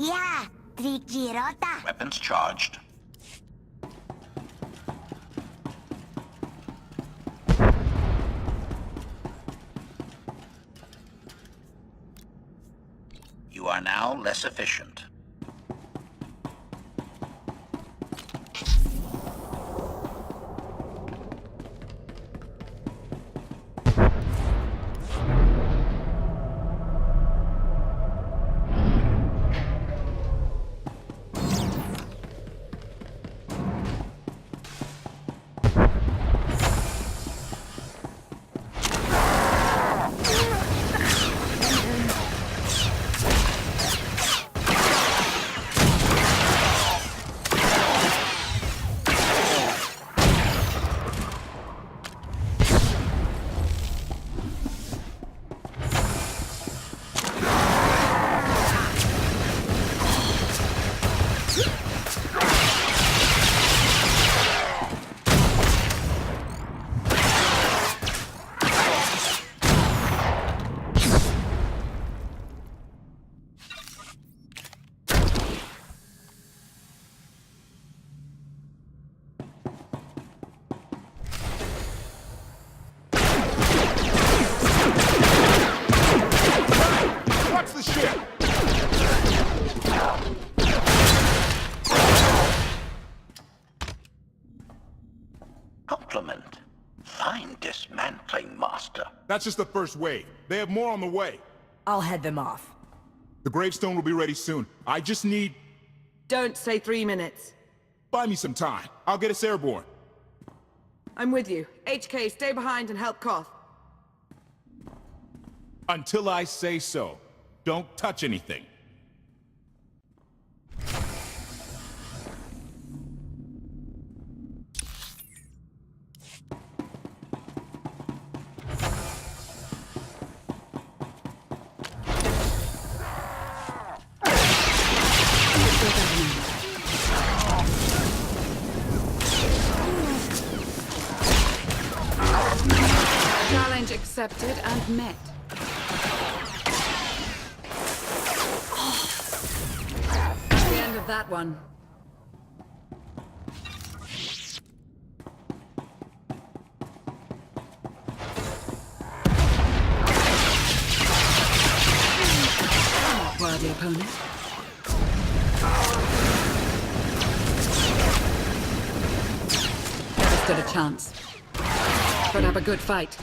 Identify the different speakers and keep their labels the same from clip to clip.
Speaker 1: Yeah, Trikirota.
Speaker 2: Weapons charged. You are now less efficient.
Speaker 3: Watch the ship!
Speaker 2: Compliment. Fine dismantling, Master.
Speaker 3: That's just the first wave. They have more on the way.
Speaker 4: I'll head them off.
Speaker 3: The gravestone will be ready soon. I just need...
Speaker 4: Don't say 3 minutes.
Speaker 3: Buy me some time. I'll get us airborne.
Speaker 4: I'm with you. HK, stay behind and help Koth.
Speaker 3: Until I say so. Don't touch anything.
Speaker 5: Challenge accepted and met. The end of that one. Somewhat worthy opponent. Never stood a chance. Put up a good fight.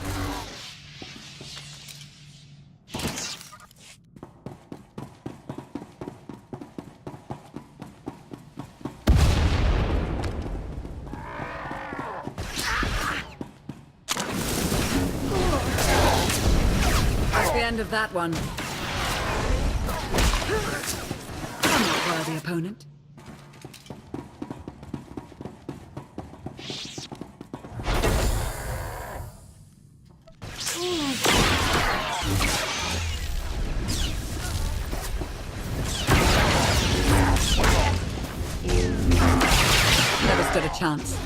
Speaker 5: That's the end of that one. Somewhat worthy opponent. Never stood a chance.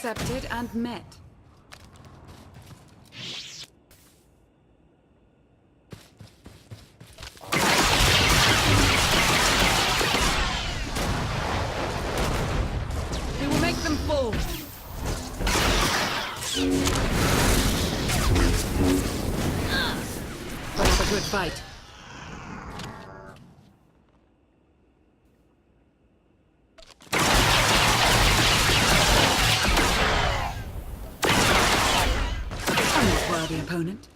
Speaker 5: Accepted and met. We will make them fall. Put up a good fight. The opponent.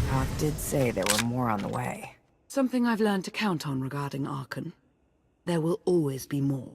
Speaker 4: Koth did say there were more on the way.
Speaker 5: Something I've learned to count on regarding Archon. There will always be more.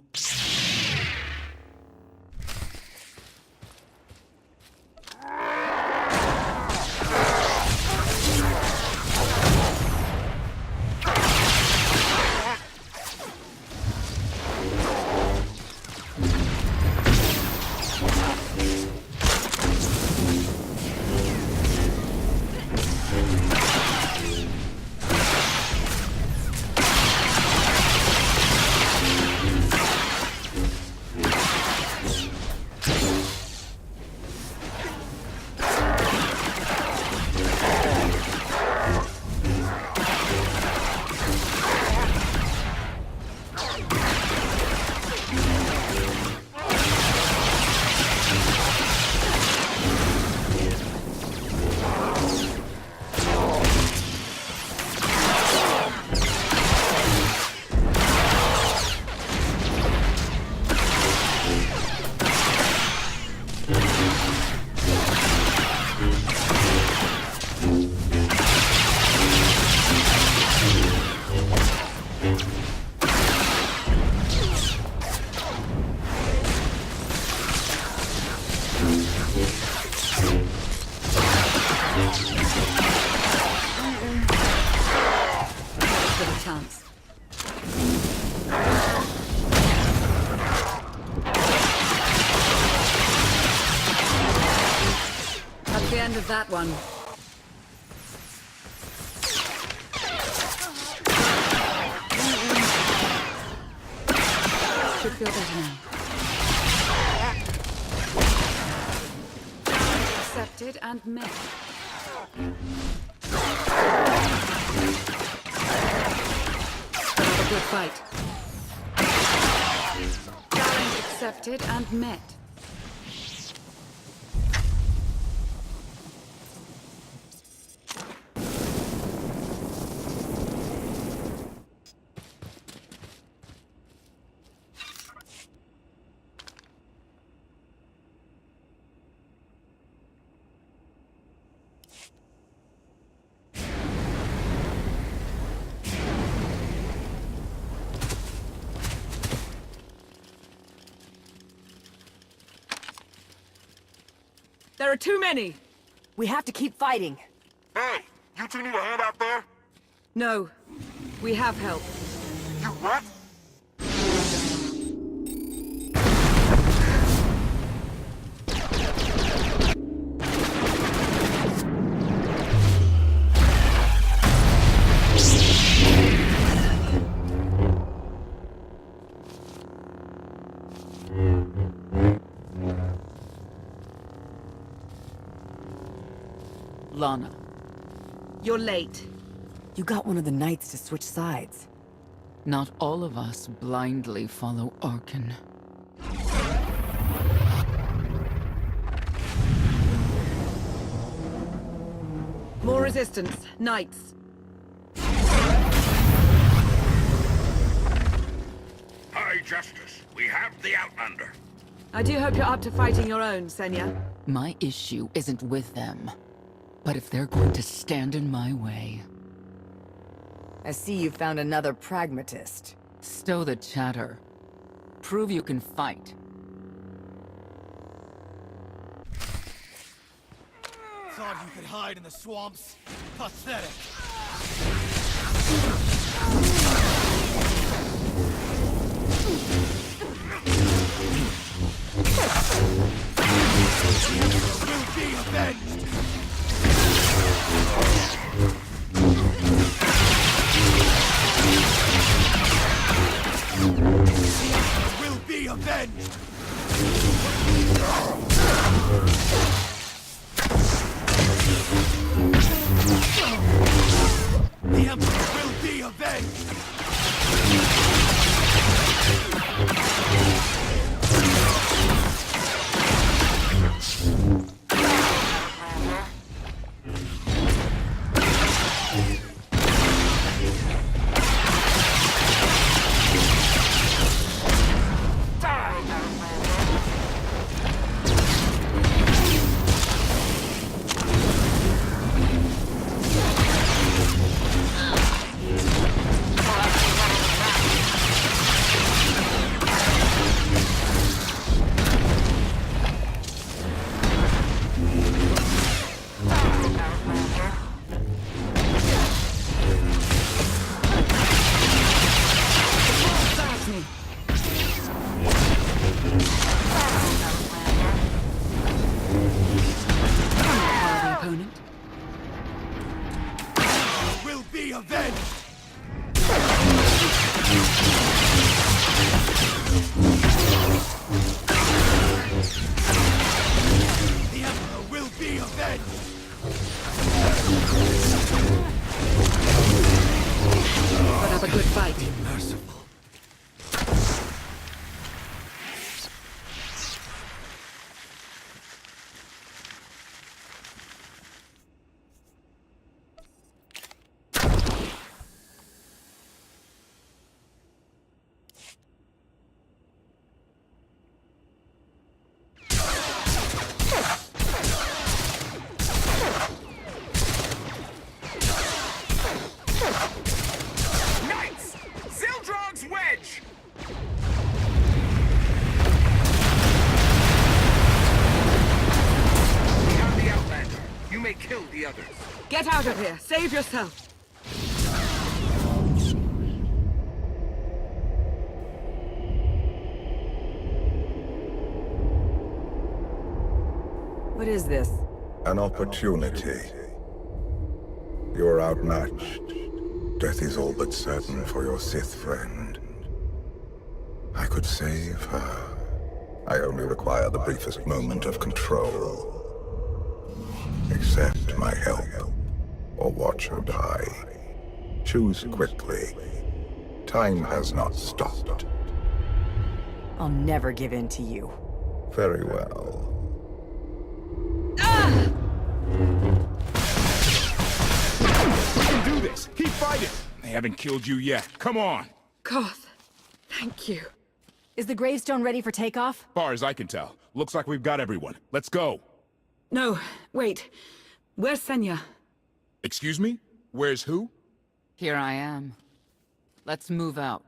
Speaker 5: Chance. That's the end of that one. Should feel better now. Accepted and met. A good fight. Challenge accepted and met.
Speaker 4: There are too many!
Speaker 6: We have to keep fighting.
Speaker 7: Hey, you two need a hand out there?
Speaker 4: No. We have help.
Speaker 7: You what?
Speaker 5: Lana.
Speaker 4: You're late.
Speaker 6: You got one of the knights to switch sides.
Speaker 5: Not all of us blindly follow Archon.
Speaker 4: More resistance. Knights.
Speaker 2: High Justice, we have the Outlander.
Speaker 4: I do hope you're up to fighting your own, Senya.
Speaker 5: My issue isn't with them. But if they're going to stand in my way...
Speaker 6: I see you found another pragmatist.
Speaker 5: Stow the chatter. Prove you can fight.
Speaker 8: Thought you could hide in the swamps? Pathetic. Will be avenged! Will be avenged! The Emperor will be avenged!
Speaker 2: the others.
Speaker 4: Get out of here! Save yourself!
Speaker 6: What is this?
Speaker 9: An opportunity. You're outmatched. Death is all but certain for your Sith friend. I could save her. I only require the briefest moment of control. Accept my help, or watch her die. Choose quickly. Time has not stopped.
Speaker 6: I'll never give in to you.
Speaker 9: Very well.
Speaker 3: We can do this! Keep fighting! They haven't killed you yet. Come on!
Speaker 4: Koth, thank you.
Speaker 6: Is the gravestone ready for takeoff?
Speaker 3: Far as I can tell, looks like we've got everyone. Let's go!
Speaker 4: No, wait. Where's Senya?
Speaker 3: Excuse me? Where's who?
Speaker 5: Here I am. Let's move out.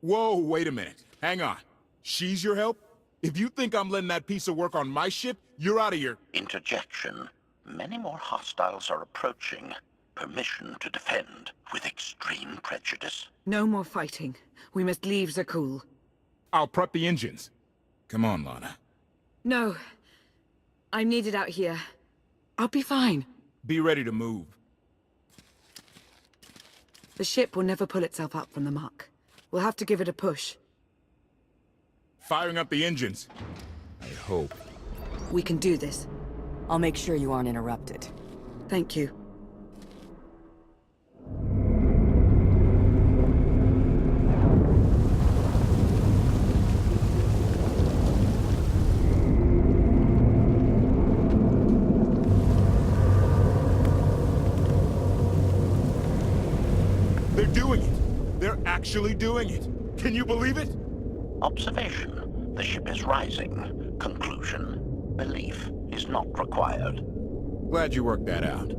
Speaker 3: Whoa, wait a minute. Hang on. She's your help? If you think I'm letting that piece of work on my ship, you're out of here.
Speaker 2: Interjection. Many more hostiles are approaching. Permission to defend with extreme prejudice.
Speaker 4: No more fighting. We must leave Zakul.
Speaker 3: I'll prep the engines. Come on, Lana.
Speaker 4: No. I'm needed out here. I'll be fine.
Speaker 3: Be ready to move.
Speaker 4: The ship will never pull itself up from the muck. We'll have to give it a push.
Speaker 3: Firing up the engines. I hope.
Speaker 4: We can do this.
Speaker 6: I'll make sure you aren't interrupted.
Speaker 4: Thank you.
Speaker 3: They're doing it. They're actually doing it. Can you believe it?
Speaker 2: Observation. The ship is rising. Conclusion. Belief is not required.
Speaker 3: Glad you worked that out.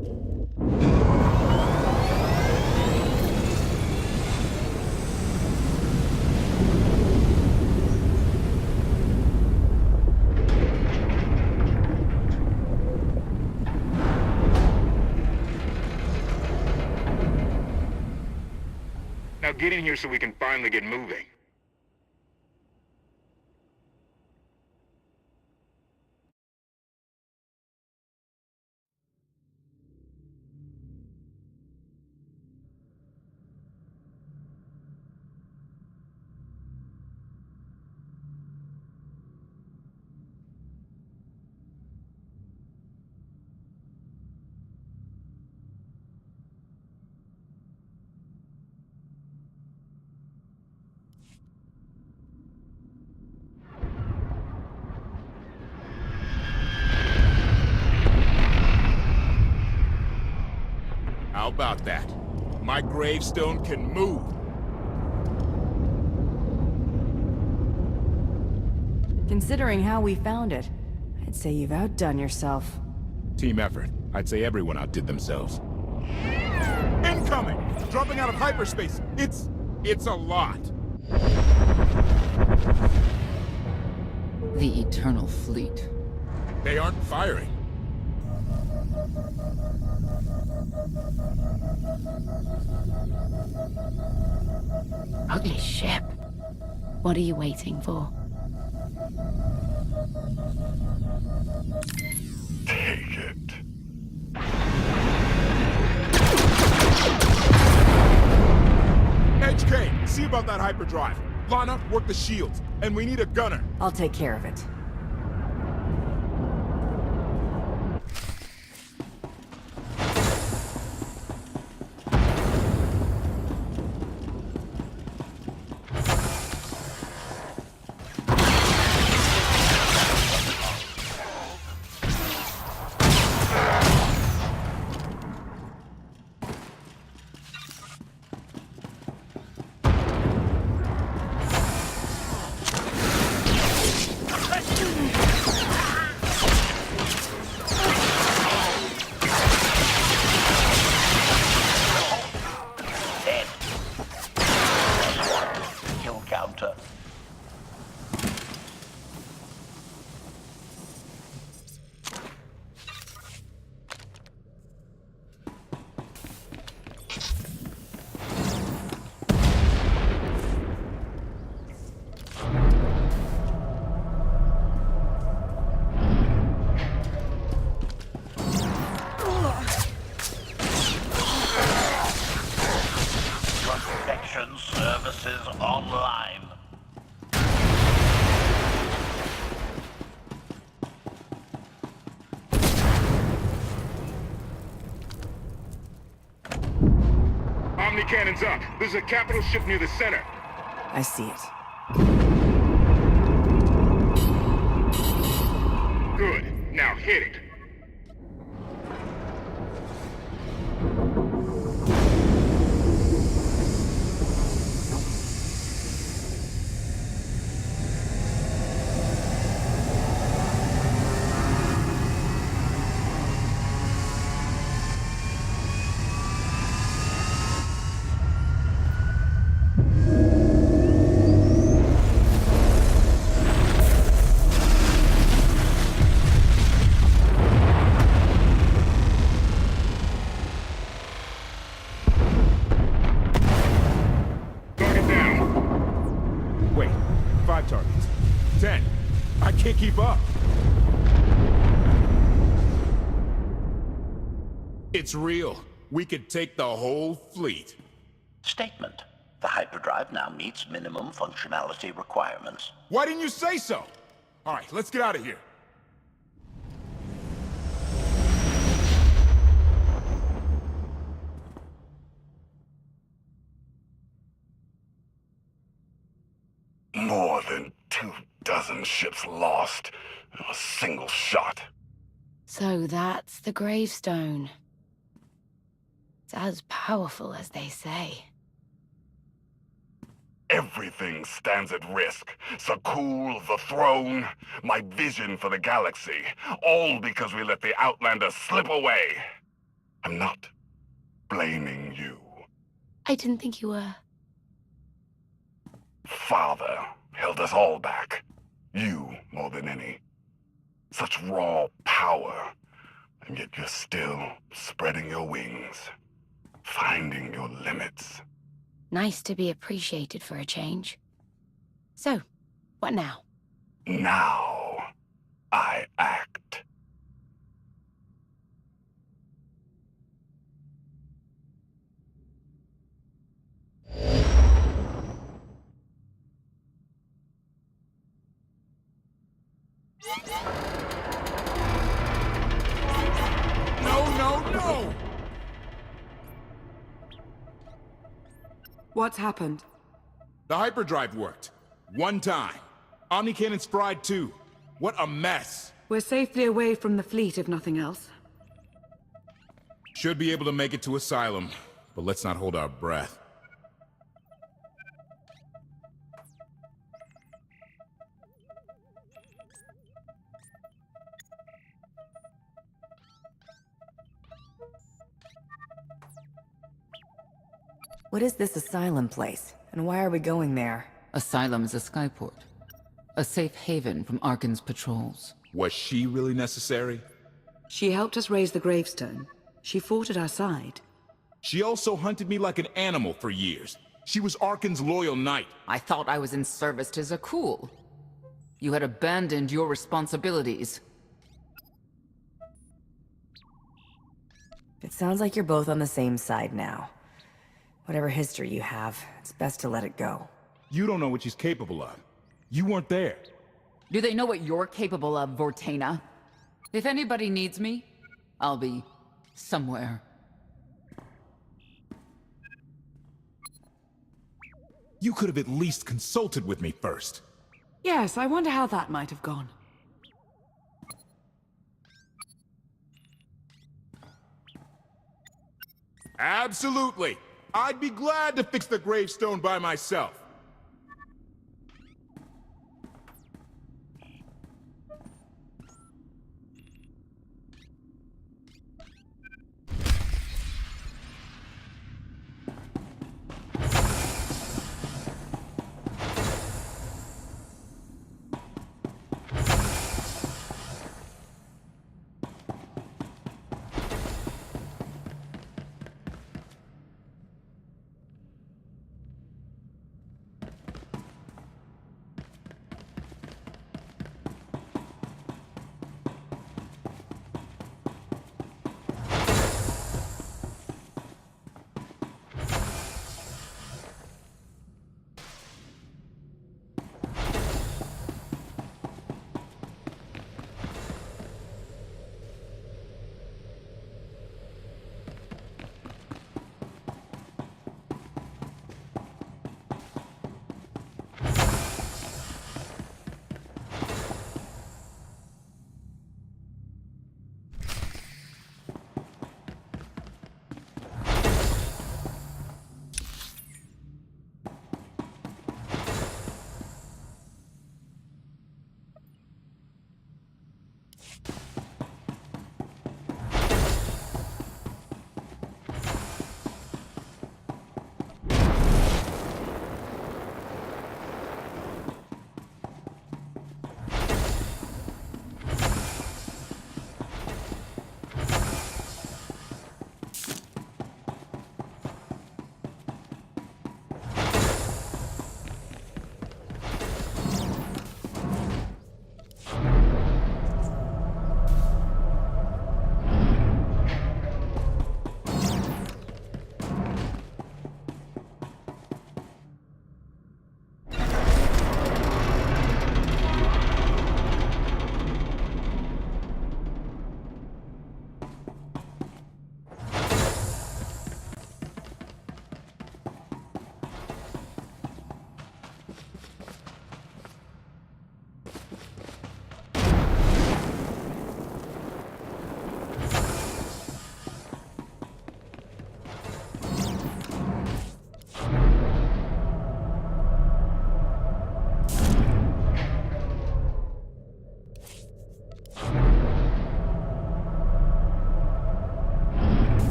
Speaker 2: Now get in here so we can finally get moving.
Speaker 3: How about that? My gravestone can move.
Speaker 6: Considering how we found it, I'd say you've outdone yourself.
Speaker 3: Team effort. I'd say everyone outdid themselves. Incoming! Dropping out of hyperspace. It's a lot.
Speaker 5: The Eternal Fleet.
Speaker 3: They aren't firing.
Speaker 1: Ugly ship. What are you waiting for?
Speaker 2: Take it.
Speaker 3: HK, see about that hyperdrive. Lana, work the shields. And we need a gunner.
Speaker 6: I'll take care of it.
Speaker 7: Omni cannons up. There's a capital ship near the center.
Speaker 6: I see it.
Speaker 7: Good. Now hit it. Target down.
Speaker 3: Wait, 5 targets. 10. I can't keep up. It's real. We could take the whole fleet.
Speaker 2: Statement. The hyperdrive now meets minimum functionality requirements.
Speaker 3: Why didn't you say so? All right, let's get out of here.
Speaker 7: More than 24 ships lost in a single shot.
Speaker 1: So that's the gravestone. It's as powerful as they say.
Speaker 7: Everything stands at risk. Sakul, the throne, my vision for the galaxy. All because we let the Outlanders slip away. I'm not blaming you.
Speaker 1: I didn't think you were.
Speaker 7: Father held us all back. You more than any. Such raw power, and yet you're still spreading your wings, finding your limits.
Speaker 1: Nice to be appreciated for a change. So, what now?
Speaker 7: Now, I act.
Speaker 3: No!
Speaker 4: What's happened?
Speaker 3: The hyperdrive worked. One time. Omnicannon's fried too. What a mess.
Speaker 4: We're safely away from the fleet, if nothing else.
Speaker 3: Should be able to make it to Asylum, but let's not hold our breath.
Speaker 6: What is this asylum place? And why are we going there?
Speaker 5: Asylum is a skyport. A safe haven from Arkan's patrols.
Speaker 3: Was she really necessary?
Speaker 4: She helped us raise the gravestone. She fought at our side.
Speaker 3: She also hunted me like an animal for years. She was Arkan's loyal knight.
Speaker 5: I thought I was in service to Zakul. You had abandoned your responsibilities.
Speaker 6: It sounds like you're both on the same side now. Whatever history you have, it's best to let it go.
Speaker 3: You don't know what she's capable of. You weren't there.
Speaker 5: Do they know what you're capable of, Vortena? If anybody needs me, I'll be somewhere.
Speaker 3: You could have at least consulted with me first.
Speaker 4: Yes, I wonder how that might have gone.
Speaker 3: Absolutely. I'd be glad to fix the gravestone by myself.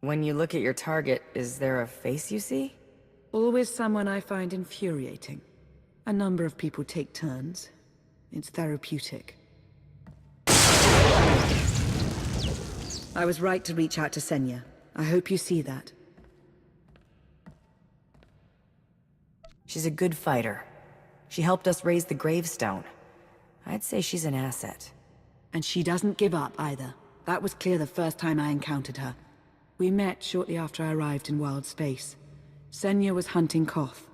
Speaker 6: When you look at your target, is there a face you see?
Speaker 4: Always someone I find infuriating. A number of people take turns. It's therapeutic. I was right to reach out to Senya. I hope you see that.
Speaker 6: She's a good fighter. She helped us raise the gravestone. I'd say she's an asset.
Speaker 4: And she doesn't give up either. That was clear the first time I encountered her. We met shortly after I arrived in Wild Space. Senya was hunting Koth.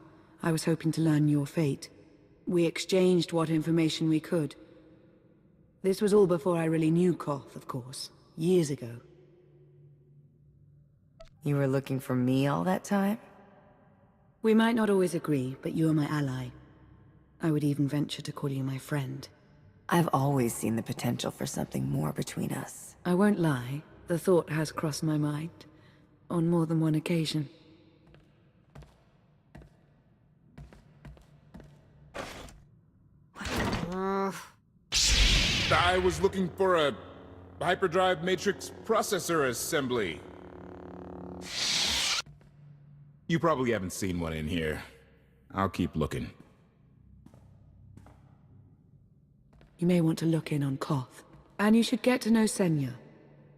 Speaker 4: I was hoping to learn your fate. We exchanged what information we could. This was all before I really knew Koth, of course. Years ago.
Speaker 6: You were looking for me all that time?
Speaker 4: We might not always agree, but you are my ally. I would even venture to call you my friend.
Speaker 6: I've always seen the potential for something more between us.
Speaker 4: I won't lie. The thought has crossed my mind. On more than one occasion.
Speaker 3: I was looking for a hyperdrive matrix processor assembly. You probably haven't seen one in here. I'll keep looking.
Speaker 4: You may want to look in on Koth. And you should get to know Senya.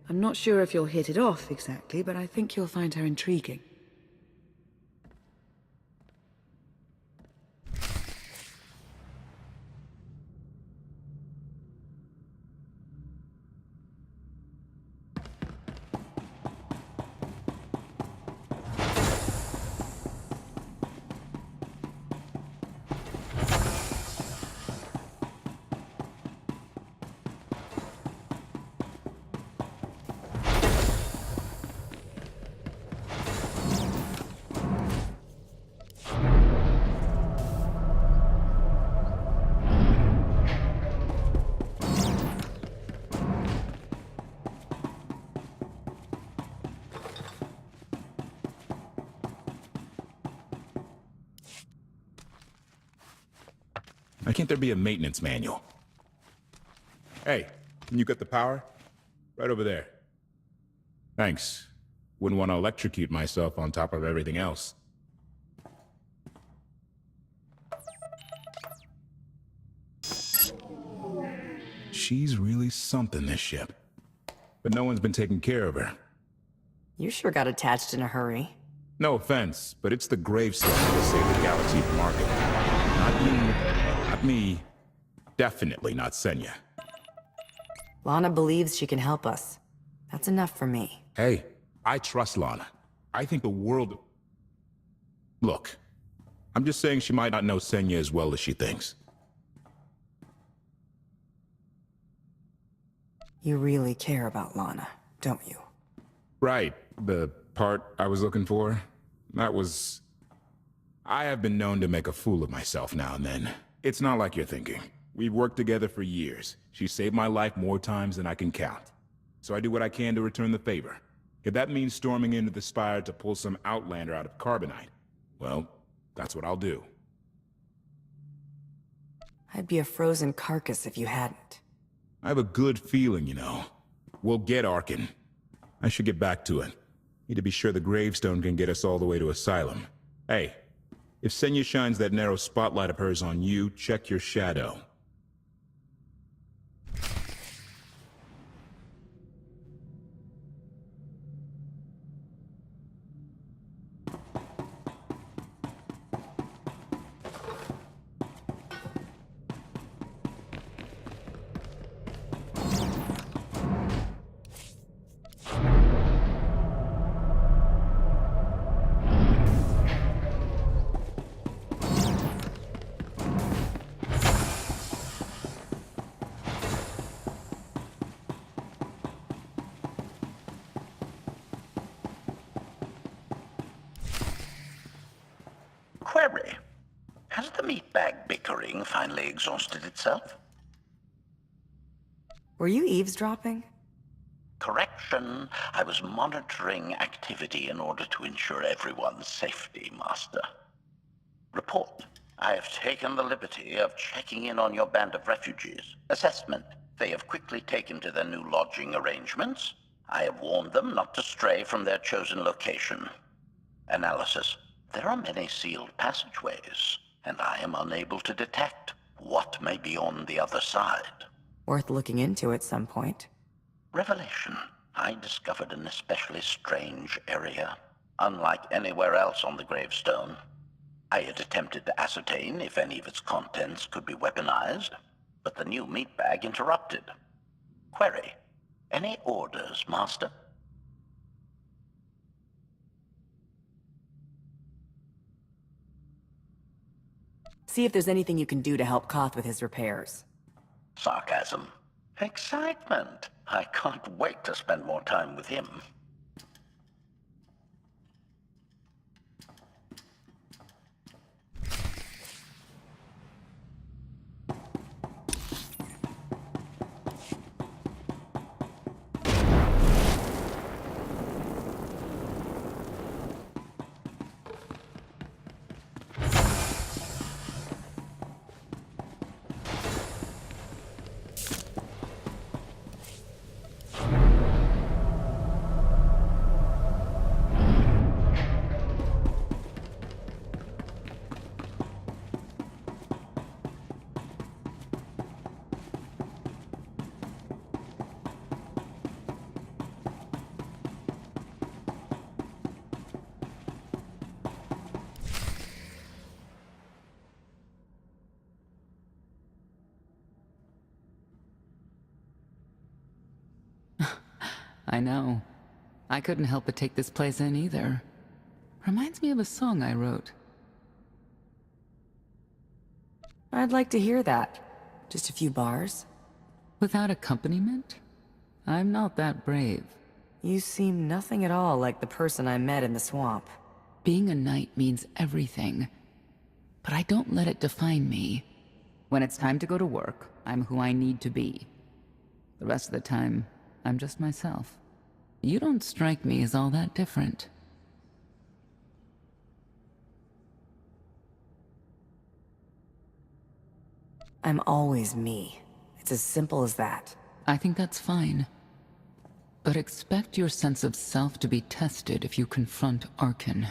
Speaker 4: I'm not sure if you'll hit it off exactly, but I think you'll find her intriguing.
Speaker 3: Why can't there be a maintenance manual? Hey, can you get the power? Right over there. Thanks. Wouldn't want to electrocute myself on top of everything else. She's really something, this ship. But no one's been taking care of her.
Speaker 6: You sure got attached in a hurry.
Speaker 3: No offense, but it's the gravestone to save the galaxy from Arkham. Not you, not me. Definitely not Senya.
Speaker 6: Lana believes she can help us. That's enough for me.
Speaker 3: Hey, I trust Lana. I think the world... Look, I'm just saying she might not know Senya as well as she thinks.
Speaker 6: You really care about Lana, don't you?
Speaker 3: Right. The part I was looking for? That was... I have been known to make a fool of myself now and then. It's not like you're thinking. We've worked together for years. She saved my life more times than I can count. So I do what I can to return the favor. If that means storming into the Spire to pull some Outlander out of Carbonite, well, that's what I'll do.
Speaker 6: I'd be a frozen carcass if you hadn't.
Speaker 3: I have a good feeling, you know. We'll get Arkin. I should get back to it. Need to be sure the gravestone can get us all the way to Asylum. Hey, if Senya shines that narrow spotlight of hers on you, check your shadow.
Speaker 2: Query. Has the meatbag bickering finally exhausted itself?
Speaker 6: Were you eavesdropping?
Speaker 2: Correction. I was monitoring activity in order to ensure everyone's safety, Master. Report. I have taken the liberty of checking in on your band of refugees. Assessment. They have quickly taken to their new lodging arrangements. I have warned them not to stray from their chosen location. Analysis. There are many sealed passageways, and I am unable to detect what may be on the other side.
Speaker 6: Worth looking into at some point.
Speaker 2: Revelation. I discovered an especially strange area, unlike anywhere else on the gravestone. I had attempted to ascertain if any of its contents could be weaponized, but the new meatbag interrupted. Query. Any orders, Master?
Speaker 6: See if there's anything you can do to help Koth with his repairs.
Speaker 2: Sarcasm. Excitement. I can't wait to spend more time with him.
Speaker 5: I know. I couldn't help but take this place in either. Reminds me of a song I wrote.
Speaker 6: I'd like to hear that. Just a few bars.
Speaker 5: Without accompaniment? I'm not that brave.
Speaker 6: You seem nothing at all like the person I met in the swamp.
Speaker 5: Being a knight means everything. But I don't let it define me. When it's time to go to work, I'm who I need to be. The rest of the time, I'm just myself. You don't strike me as all that different.
Speaker 6: I'm always me. It's as simple as that.
Speaker 5: I think that's fine. But expect your sense of self to be tested if you confront Arkin.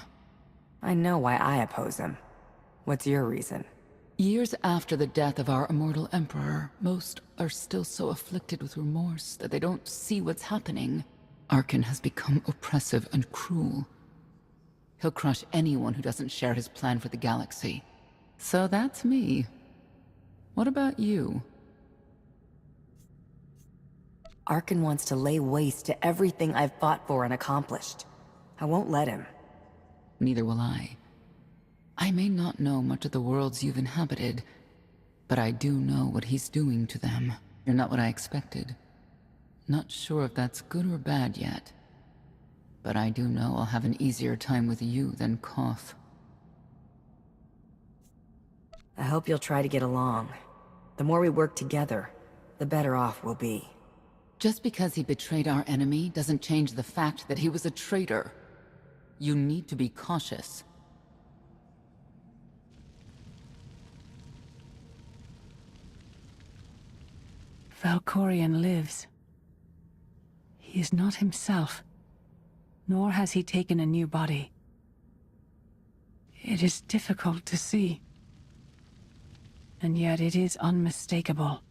Speaker 6: I know why I oppose him. What's your reason?
Speaker 5: Years after the death of our immortal emperor, most are still so afflicted with remorse that they don't see what's happening. Arkin has become oppressive and cruel. He'll crush anyone who doesn't share his plan for the galaxy. So that's me. What about you?
Speaker 6: Arkin wants to lay waste to everything I've fought for and accomplished. I won't let him.
Speaker 5: Neither will I. I may not know much of the worlds you've inhabited, but I do know what he's doing to them. You're not what I expected. Not sure if that's good or bad yet. But I do know I'll have an easier time with you than Koth.
Speaker 6: I hope you'll try to get along. The more we work together, the better off we'll be.
Speaker 5: Just because he betrayed our enemy doesn't change the fact that he was a traitor. You need to be cautious.
Speaker 4: Valkorion lives. He is not himself, nor has he taken a new body. It is difficult to see, and yet it is unmistakable.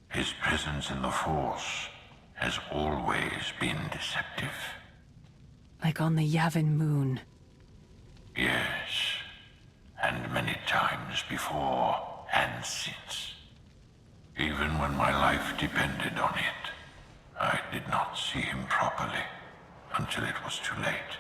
Speaker 10: His presence in the Force has always been deceptive.
Speaker 4: Like on the Yavin moon.
Speaker 10: Yes, and many times before and since. Even when my life depended on it, I did not see him properly until it was too late.